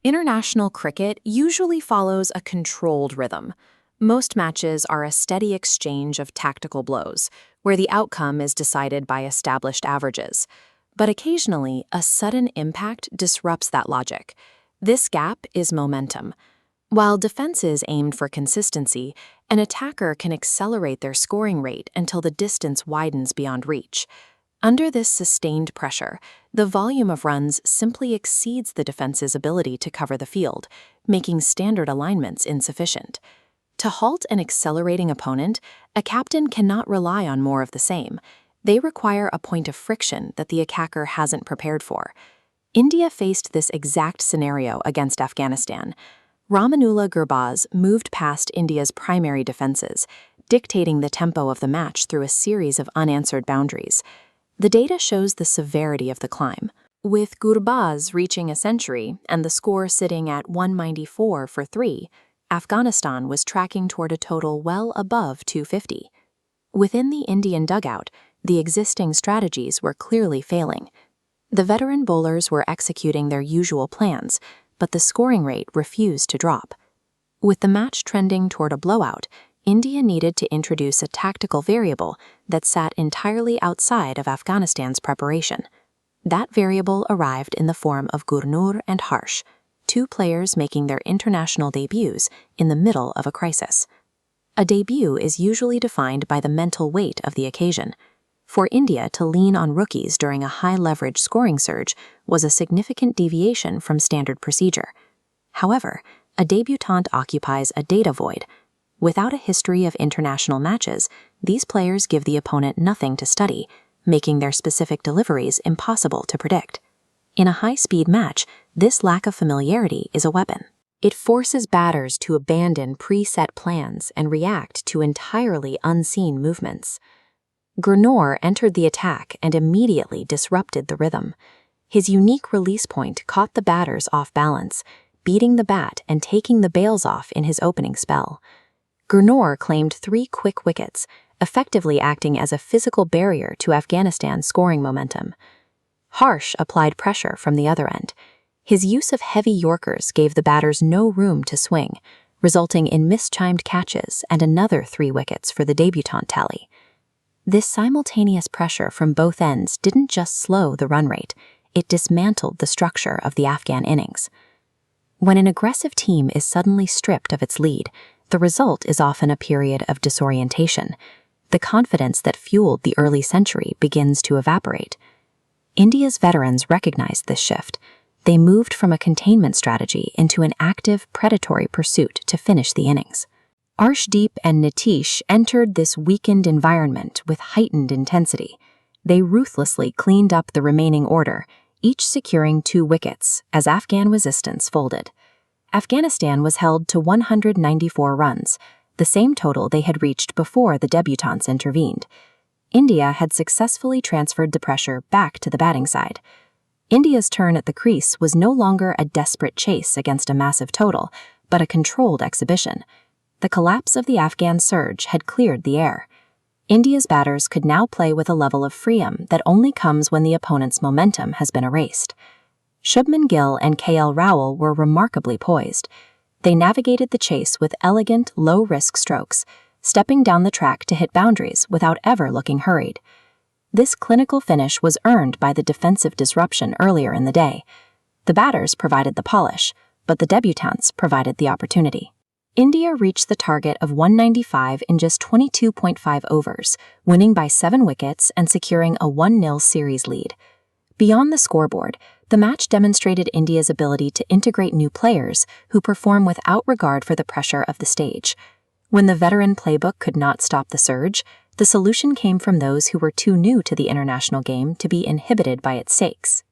International cricket usually follows a controlled rhythm. Most matches are a steady exchange of tactical blows, where the outcome is decided by established averages. But occasionally, a sudden impact disrupts that logic. This gap is momentum. While defenses aim for consistency, an attacker can accelerate their scoring rate until the distance widens beyond reach. Under this sustained pressure, the volume of runs simply exceeds the defense's ability to cover the field, making standard alignments insufficient. To halt an accelerating opponent, a captain cannot rely on more of the same. They require a point of friction that the attacker hasn't prepared for. India faced this exact scenario against Afghanistan. Ramanullah Gurbaz moved past India's primary defenses, dictating the tempo of the match through a series of unanswered boundaries. The data shows the severity of the climb. With Gurbaz reaching a century and the score sitting at 194 for 3, Afghanistan was tracking toward a total well above 250. Within the Indian dugout, the existing strategies were clearly failing. The veteran bowlers were executing their usual plans, but the scoring rate refused to drop. With the match trending toward a blowout, India needed to introduce a tactical variable that sat entirely outside of Afghanistan's preparation. That variable arrived in the form of Gurnur and Harsh, two players making their international debuts in the middle of a crisis. A debut is usually defined by the mental weight of the occasion. For India to lean on rookies during a high-leverage scoring surge was a significant deviation from standard procedure. However, a debutant occupies a data void. Without a history of international matches, these players give the opponent nothing to study, making their specific deliveries impossible to predict. In a high-speed match, this lack of familiarity is a weapon. It forces batters to abandon preset plans and react to entirely unseen movements. Gurnur entered the attack and immediately disrupted the rhythm. His unique release point caught the batters off balance, beating the bat and taking the bails off in his opening spell. Gurnur claimed 3 quick wickets, effectively acting as a physical barrier to Afghanistan's scoring momentum. Harsh applied pressure from the other end. His use of heavy Yorkers gave the batters no room to swing, resulting in mistimed catches and another 3 wickets for the debutant tally. This simultaneous pressure from both ends didn't just slow the run rate, it dismantled the structure of the Afghan innings. When an aggressive team is suddenly stripped of its lead, the result is often a period of disorientation. The confidence that fueled the early century begins to evaporate. India's veterans recognized this shift. They moved from a containment strategy into an active, predatory pursuit to finish the innings. Arshdeep and Nitish entered this weakened environment with heightened intensity. They ruthlessly cleaned up the remaining order, each securing 2 wickets as Afghan resistance folded. Afghanistan was held to 194 runs, the same total they had reached before the debutants intervened. India had successfully transferred the pressure back to the batting side. India's turn at the crease was no longer a desperate chase against a massive total, but a controlled exhibition. The collapse of the Afghan surge had cleared the air. India's batters could now play with a level of freedom that only comes when the opponent's momentum has been erased. Shubman Gill and K.L. Rahul were remarkably poised. They navigated the chase with elegant, low-risk strokes, stepping down the track to hit boundaries without ever looking hurried. This clinical finish was earned by the defensive disruption earlier in the day. The batters provided the polish, but the debutants provided the opportunity. India reached the target of 195 in just 22.5 overs, winning by 7 wickets and securing a 1-0 series lead. Beyond the scoreboard, the match demonstrated India's ability to integrate new players who perform without regard for the pressure of the stage. When the veteran playbook could not stop the surge, the solution came from those who were too new to the international game to be inhibited by its stakes.